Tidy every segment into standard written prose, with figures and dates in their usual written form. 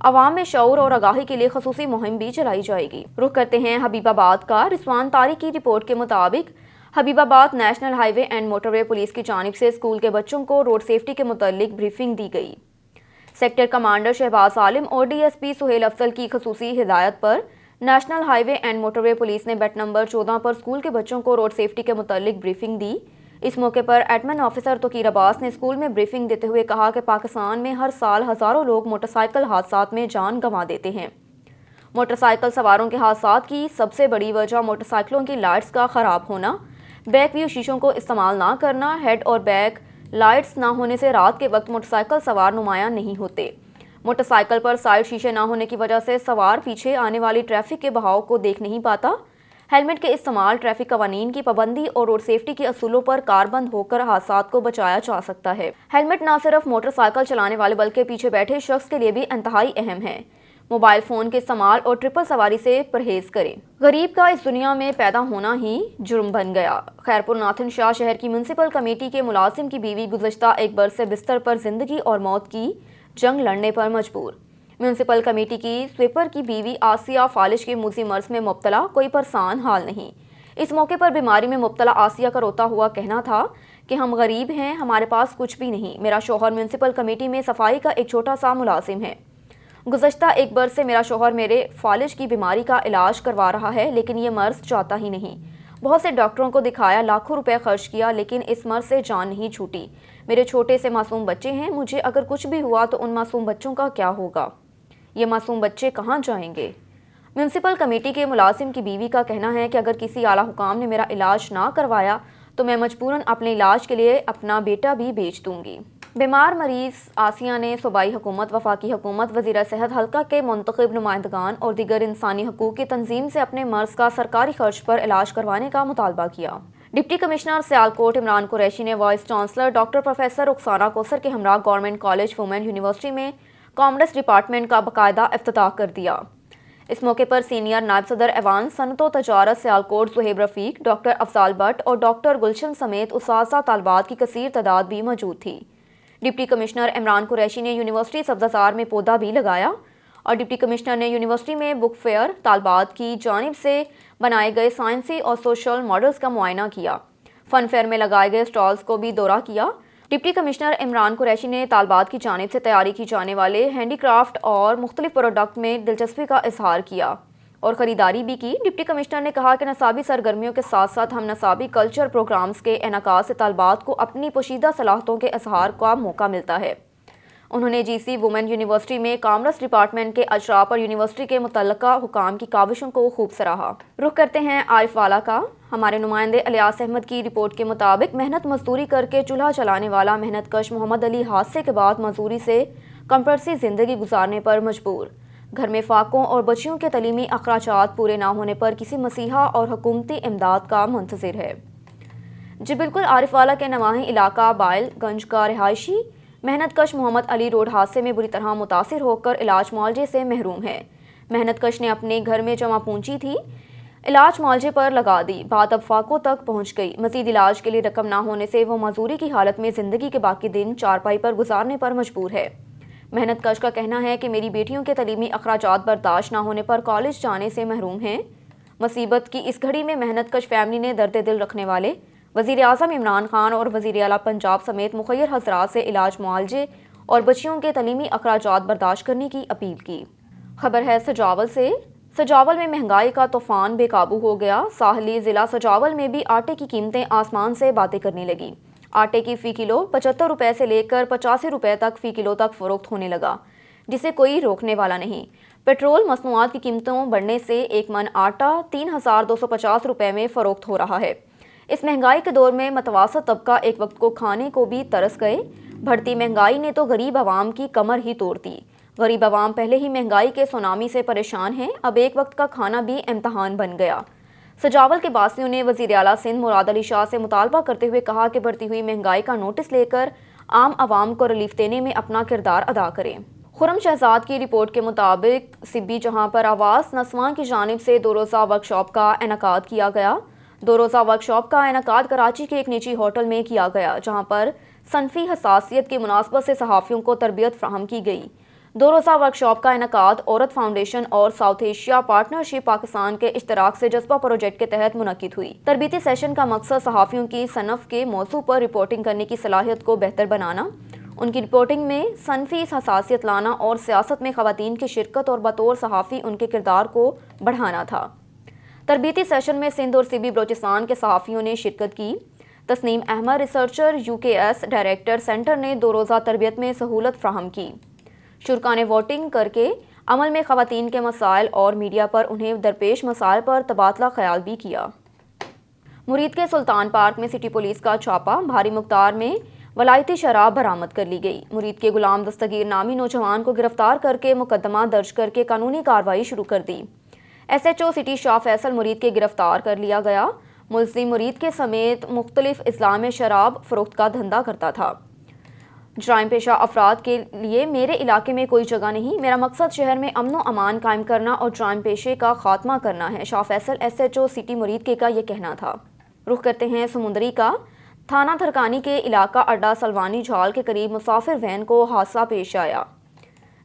عوام میں شعور اور آگاہی کے لیے خصوصی مہم بھی چلائی جائے گی۔ رخ کرتے ہیں حبیب آباد کا۔ رضوان طارق کی رپورٹ کے مطابق حبیب آباد national highway and motorway police کی جانب سے اسکول کے بچوں کو روڈ سیفٹی کے متعلق بریفنگ دی گئی۔ سیکٹر کمانڈر شہباز عالم اور D S P Sohail Afzal کی خصوصی ہدایت پر national highway and motorway police نے بیٹ نمبر 14 پر اسکول کے بچوں کو روڈ سیفٹی کے متعلق بریفنگ دی۔ اس موقع پر ایڈمن آفیسر توقیر عباس نے اسکول میں بریفنگ دیتے ہوئے کہا کہ پاکستان میں ہر سال ہزاروں لوگ موٹر سائیکل حادثات میں جان گنوا دیتے ہیں۔ موٹر سائیکل سواروں کے حادثات کی سب سے بڑی وجہ موٹر سائیکلوں کی لائٹس کا خراب ہونا، بیک ویو شیشوں کو استعمال نہ کرنا، ہیڈ اور بیک لائٹس نہ ہونے سے رات کے وقت موٹر سائیکل سوار نمایاں نہیں ہوتے۔ موٹر سائیکل پر سائیڈ شیشے نہ ہونے کی وجہ سے سوار پیچھے آنے والی ٹریفک کے بہاؤ کو دیکھ نہیں پاتا۔ ہیلمٹ کے استعمال، ٹریفک قوانین کی پابندی اور روڈ سیفٹی کے اصولوں پر کاربند ہو کر حادثات کو بچایا جا سکتا ہے۔ ہیلمٹ نہ صرف موٹر سائیکل چلانے والے بلکہ پیچھے بیٹھے شخص کے لیے بھی انتہائی اہم ہے۔ موبائل فون کے استعمال اور ٹرپل سواری سے پرہیز کریں۔ غریب کا اس دنیا میں پیدا ہونا ہی جرم بن گیا۔ خیرپور ناتھن شاہ شہر کی میونسپل کمیٹی کے ملازم کی بیوی گزشتہ ایک برس سے بستر پر زندگی اور موت کی جنگ لڑنے پر مجبور۔ میونسپل کمیٹی کی سویپر کی بیوی آسیہ فالج کے موذی مرض میں مبتلا، کوئی پرسان حال نہیں۔ اس موقع پر بیماری میں مبتلا آسیہ کا روتا ہوا کہنا تھا کہ ہم غریب ہیں، ہمارے پاس کچھ بھی نہیں۔ میرا شوہر میونسپل کمیٹی میں صفائی کا ایک چھوٹا سا ملازم ہے۔ گزشتہ ایک برس سے میرا شوہر میرے فالج کی بیماری کا علاج کروا رہا ہے، لیکن یہ مرض جاتا ہی نہیں۔ بہت سے ڈاکٹروں کو دکھایا، لاکھوں روپے خرچ کیا، لیکن اس مرض سے جان نہیں چھوٹی۔ میرے چھوٹے سے معصوم بچے ہیں، مجھے اگر کچھ بھی ہوا تو ان معصوم بچوں کا کیا ہوگا؟ یہ معصوم بچے کہاں جائیں گے؟ میونسپل کمیٹی کے ملازم کی بیوی کا کہنا ہے کہ اگر کسی اعلیٰ حکام نے میرا علاج نہ کروایا تو میں مجبوراً اپنے علاج کے لیے اپنا بیٹا بھی بیچ دوں گی۔ بیمار مریض آسیہ نے صوبائی حکومت، وفاقی حکومت، وزیر صحت حلقہ کے منتخب نمائندگان اور دیگر انسانی حقوق کی تنظیم سے اپنے مرض کا سرکاری خرچ پر علاج کروانے کا مطالبہ کیا۔ ڈپٹی کمشنر سیالکوٹ عمران قریشی نے vice chancellor doctor professor Rukhsana Kausar کے ہمراہ گورنمنٹ کالج وومن یونیورسٹی میں کامرس ڈپارٹمنٹ کا باقاعدہ افتتاح کر دیا۔ اس موقع پر سینئر نائب صدر ایوان صنعت و تجارت سیالکوٹ زہیب رفیق، ڈاکٹر افضال بٹ اور ڈاکٹر گلشن سمیت اساتذہ طالبات کی کثیر تعداد بھی موجود تھی۔ ڈپٹی کمشنر عمران قریشی نے یونیورسٹی سبززار میں پودا بھی لگایا اور ڈپٹی کمشنر نے یونیورسٹی میں بک فیئر، طالبات کی جانب سے بنائے گئے سائنسی اور سوشل ماڈلز کا معائنہ کیا۔ فن فیئر میں لگائے گئے اسٹالز کو بھی دورہ کیا۔ ڈپٹی کمشنر عمران قریشی نے طالبات کی جانب سے تیاری کی جانے والے ہینڈی کرافٹ اور مختلف پروڈکٹ میں دلچسپی کا اظہار کیا اور خریداری بھی کی۔ ڈپٹی کمشنر نے کہا کہ نصابی سرگرمیوں کے ساتھ ساتھ ہم نصابی کلچر پروگرامز کے انعقاد سے طالبات کو اپنی پوشیدہ صلاحیتوں کے اظہار کا موقع ملتا ہے۔ انہوں نے جی سی وومن یونیورسٹی میں کامرس ڈپارٹمنٹ کے اجراء پر یونیورسٹی کے متعلقہ حکام کی کاوشوں کو خوب سراہا۔ رخ کرتے ہیں عارف والا کا۔ ہمارے نمائندے الیاس احمد کی رپورٹ کے مطابق محنت مزدوری کر کے چولہا چلانے والا محنت کش محمد علی حادثے کے بعد مزدوری سے کمپرسی زندگی گزارنے پر مجبور۔ گھر میں فاقوں اور بچیوں کے تعلیمی اخراجات پورے نہ ہونے پر کسی مسیحا اور حکومتی امداد کا منتظر ہے۔ جی بالکل، عارف والا کے نواحی علاقہ بائل گنج کا رہائشی محنت کش محمد علی روڈ حادثے میں بری طرح متاثر ہو کر علاج معالجے سے محروم ہے۔ محنت کش نے اپنے گھر میں جمع پونجی تھی، علاج معالجے پر لگا دی، بات اب فاقوں تک پہنچ گئی۔ مزید علاج کے لیے رقم نہ ہونے سے وہ معذوری کی حالت میں زندگی کے باقی دن چارپائی پر گزارنے پر مجبور ہے۔ محنت کش کا کہنا ہے کہ میری بیٹیوں کے تعلیمی اخراجات برداشت نہ ہونے پر کالج جانے سے محروم ہیں۔ مصیبت کی اس گھڑی میں محنت کش فیملی نے درد دل رکھنے والے وزیر اعظم عمران خان اور وزیر اعلیٰ پنجاب سمیت مخیر حضرات سے علاج معالجے اور بچیوں کے تعلیمی اخراجات برداشت کرنے کی اپیل کی۔ خبر ہے سجاول سے۔ سجاول میں مہنگائی کا طوفان بے قابو ہو گیا۔ ساحلی ضلع سجاول میں بھی آٹے کی قیمتیں آسمان سے باتیں کرنے لگیں۔ آٹے کی فی کلو 75 روپے سے لے کر 85 روپے تک فی کلو تک فروخت ہونے لگا، جسے کوئی روکنے والا نہیں۔ پیٹرول مصنوعات کی قیمتوں بڑھنے سے ایک من آٹا 3250 روپے میں فروخت ہو رہا ہے۔ اس مہنگائی کے دور میں متوسط طبقہ ایک وقت کو کھانے کو بھی ترس گئے۔ بڑھتی مہنگائی نے تو غریب عوام کی کمر ہی توڑ دی۔ غریب عوام پہلے ہی مہنگائی کے سونامی سے پریشان ہیں، اب ایک وقت کا کھانا بھی امتحان بن گیا۔ سجاول کے باسیوں نے وزیر اعلیٰ سندھ مراد علی شاہ سے مطالبہ کرتے ہوئے کہا کہ بڑھتی ہوئی مہنگائی کا نوٹس لے کر عام عوام کو ریلیف دینے میں اپنا کردار ادا کریں۔ خرم شہزاد کی رپورٹ کے مطابق سبی جہاں پر آواز نسواں کی جانب سے 2 روزہ ورکشاپ کا انعقاد کیا گیا۔ 2 روزہ ورکشاپ کا انعقاد کراچی کے ایک نجی ہوٹل میں کیا گیا، جہاں پر صنفی حساسیت کی مناسبت سے صحافیوں کو تربیت فراہم کی گئی۔ 2 روزہ ورکشاپ کا انعقاد عورت فاؤنڈیشن اور ساؤتھ ایشیا پارٹنرشپ پاکستان کے اشتراک سے جذبہ پروجیکٹ کے تحت منعقد ہوئی۔ تربیتی سیشن کا مقصد صحافیوں کی صنف کے موضوع پر رپورٹنگ کرنے کی صلاحیت کو بہتر بنانا، ان کی رپورٹنگ میں صنفی حساسیت لانا اور سیاست میں خواتین کی شرکت اور بطور صحافی ان کے کردار کو بڑھانا تھا۔ تربیتی سیشن میں سندھ اور سی بی بلوچستان کے صحافیوں نے شرکت کی۔ Tasneem Ahmed researcher UKS director centre نے 2 روزہ تربیت میں سہولت فراہم کی۔ شرکاء نے ووٹنگ کر کے عمل میں خواتین کے مسائل اور میڈیا پر انہیں درپیش مسائل پر تبادلہ خیال بھی کیا۔ مرید کے سلطان پارک میں سٹی پولیس کا چھاپا، بھاری مقدار میں ولایتی شراب برآمد کر لی گئی۔ مرید کے غلام دستگیر نامی نوجوان کو گرفتار کر کے مقدمہ درج کر کے قانونی کارروائی شروع کر دی۔ SHO سٹی شاہ فیصل مرید کے گرفتار کر لیا گیا۔ ملزم مرید کے سمیت مختلف اضلاع میں شراب فروخت کا دھندا کرتا تھا۔ جرائم پیشہ افراد کے لیے میرے علاقے میں کوئی جگہ نہیں، میرا مقصد شہر میں امن و امان قائم کرنا اور جرائم پیشے کا خاتمہ کرنا ہے، شاہ فیصل SHO سٹی مرید کے کا یہ کہنا تھا۔ رخ کرتے ہیں سمندری کا۔ تھانہ تھرکانی کے علاقہ اڈا سلوانی جھال کے قریب مسافر وین کو حادثہ پیش آیا۔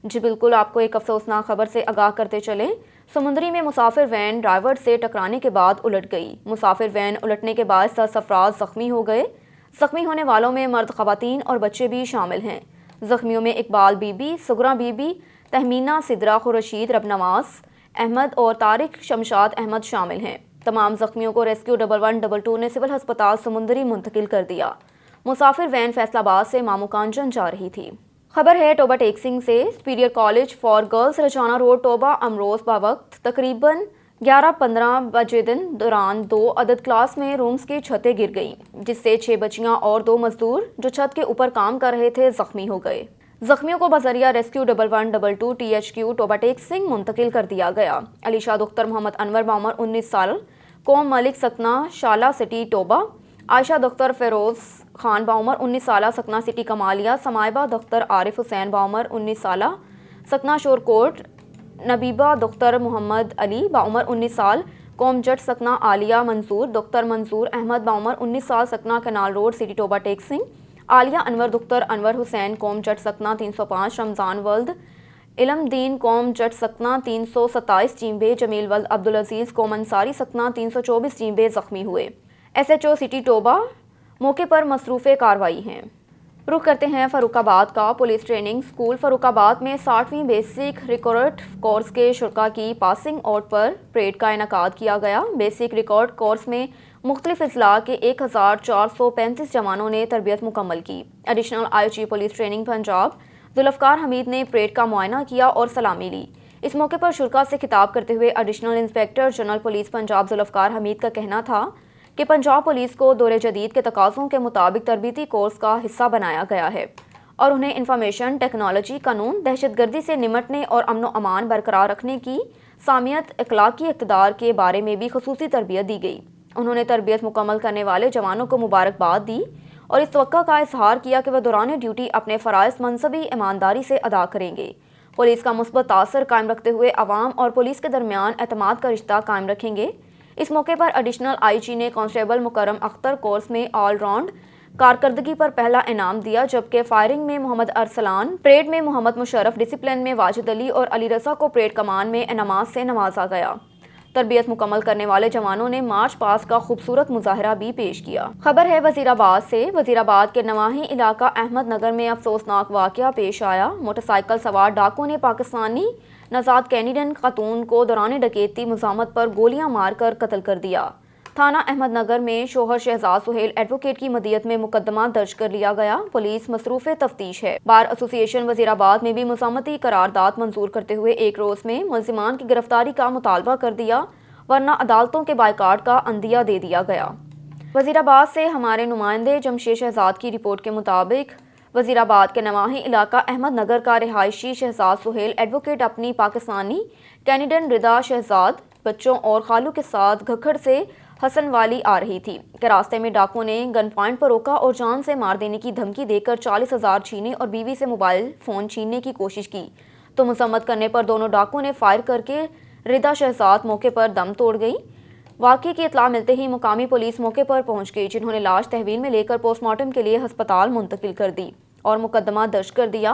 جی بالکل، آپ کو ایک افسوسناک خبر سے آگاہ کرتے چلیں۔ سمندری میں مسافر وین ڈرائیور سے ٹکرانے کے بعد الٹ گئی۔ مسافر وین الٹنے کے بعد 10 افراد زخمی ہو گئے۔ زخمی ہونے والوں میں مرد، خواتین اور بچے بھی شامل ہیں۔ زخمیوں میں اقبال بی بی، سگرا بی بی، تہمینہ سدرا، خورشید ربنواس احمد اور طارق شمشاد احمد شامل ہیں۔ تمام زخمیوں کو ریسکیو 1122 نے سول ہسپتال سمندری منتقل کر دیا۔ مسافر وین فیصل آباد سے مامو کانچن جا رہی تھی۔ خبر ہے ٹوبہ ٹیکسنگ سے۔ Superior college for girls Rajana road Toba امروز بوقت تقریباً 11:15 بجے دوران 2 عدد کلاس میں رومز کی چھتیں گر گئیں، جس سے 6 بچیاں اور 2 مزدور جو چھت کے اوپر کام کر رہے تھے زخمی ہو گئے۔ زخمیوں کو بذریعہ ریسکیو 1122 THQ ٹوبہ ٹیکسنگ منتقل کر دیا گیا۔ علیشہ دختر محمد انور بعمر 19 سال، قوم ملک سکنہ شالہ سٹی ٹوبہ، عائشہ دختر فیروز خان بعمر 19 سالہ سکنہ سٹی کمالیہ، سمائبہ دختر عارف حسین بعمر 19 سالہ سکنہ شورکوٹ، نبیبہ دختر محمد علی بعمر 19 سال، قوم جٹ سکنہ عالیہ منصور دختر منصور احمد بعمر 19 سال سکنہ canal road city Toba Tek Singh, Aliya Anwar دختر انور حسین قوم جٹ سکنہ 305 رمضان ولد علم دین قوم جٹ سکنہ 327 چیمبے، جمیل ولد عبدالعزیز قوم انصاری سکنہ 324 چیمبے زخمی ہوئے۔ SHO سٹی ٹوبہ موقع پر مصروف کارروائی ہیں۔ رخ کرتے ہیں فاروق آباد کا۔ پولیس ٹریننگ اسکول فاروق آباد میں 60ویں بیسک ریکروٹ کورس کے شرکاء کی پاسنگ آؤٹ پر پریڈ کا انعقاد کیا گیا۔ بیسک ریکروٹ کورس میں مختلف اضلاع کے 1435 جوانوں نے تربیت مکمل کی۔ Additional IG police training Punjab Zulfiqar Hameed نے پریڈ کا معائنہ کیا اور سلامی لی۔ اس موقع پر شرکاء سے خطاب کرتے ہوئے additional inspector general police Punjab Zulfiqar Hameed کا کہنا تھا کہ پنجاب پولیس کو دور جدید کے تقاضوں کے مطابق تربیتی کورس کا حصہ بنایا گیا ہے اور انہیں انفارمیشن ٹیکنالوجی، قانون، دہشت گردی سے نمٹنے اور امن و امان برقرار رکھنے کی سامیت، اخلاقی اقتدار کے بارے میں بھی خصوصی تربیت دی گئی۔ انہوں نے تربیت مکمل کرنے والے جوانوں کو مبارکباد دی اور اس توقع کا اظہار کیا کہ وہ دوران ڈیوٹی اپنے فرائض منصبی ایمانداری سے ادا کریں گے، پولیس کا مثبت تاثر قائم رکھتے ہوئے عوام اور پولیس کے درمیان اعتماد کا رشتہ قائم رکھیں گے۔ اس موقع پر ایڈیشنل IG نے کانسٹیبل مکرم اختر کورس میں آل راؤنڈ کارکردگی پر پہلا انعام دیا، جبکہ فائرنگ میں محمد ارسلان، پریڈ میں محمد مشرف، ڈسپلن میں واجد علی اور علی رضا کو پریڈ کمان میں انعامات سے نوازا گیا۔ تربیت مکمل کرنے والے جوانوں نے مارچ پاس کا خوبصورت مظاہرہ بھی پیش کیا۔ خبر ہے وزیر آباد سے۔ وزیر آباد کے نواحی علاقہ احمد نگر میں افسوسناک واقعہ پیش آیا۔ موٹر سائیکل سوار ڈاکو نے پاکستانی نژاد کینیڈین خاتون کو دوران ڈکیتی مزاحمت پر گولیاں مار کر قتل کر دیا۔ تھانہ احمد نگر میں شوہر شہزاد سہیل ایڈوکیٹ کی مدیت میں مقدمہ درج کر لیا گیا۔ پولیس مصروف تفتیش ہے۔ بار ایسوسی ایشن وزیر آباد میں بھی مزاحمتی قرارداد منظور کرتے ہوئے 1 روز میں ملزمان کی گرفتاری کا مطالبہ کر دیا، ورنہ عدالتوں کے بائیکاٹ کا عندیہ دے دیا گیا۔ وزیر آباد سے ہمارے نمائندے جمشید شہزاد کی رپورٹ کے مطابق وزیر آباد کے نواحی علاقہ احمد نگر کا رہائشی شہزاد سہیل ایڈوکیٹ اپنی پاکستانی کینیڈین رضا شہزاد بچوں اور خالو کے ساتھ گھکھڑ سے حسن والی آ رہی تھی کہ راستے میں ڈاکو نے گن پوائنٹ پر روکا اور جان سے مار دینے کی دھمکی دے کر 40,000 چھینے اور بیوی سے موبائل فون چھیننے کی کوشش کی، تو مذمت کرنے پر دونوں ڈاکو نے فائر کر کے رضا شہزاد موقع پر دم توڑ گئی۔ واقعے کی اطلاع ملتے ہی مقامی پولیس موقع پر پہنچ گئی، جنہوں نے لاش تحویل میں لے کر پوسٹ مارٹم کے لیے ہسپتال منتقل کر دی اور مقدمہ درج کر دیا۔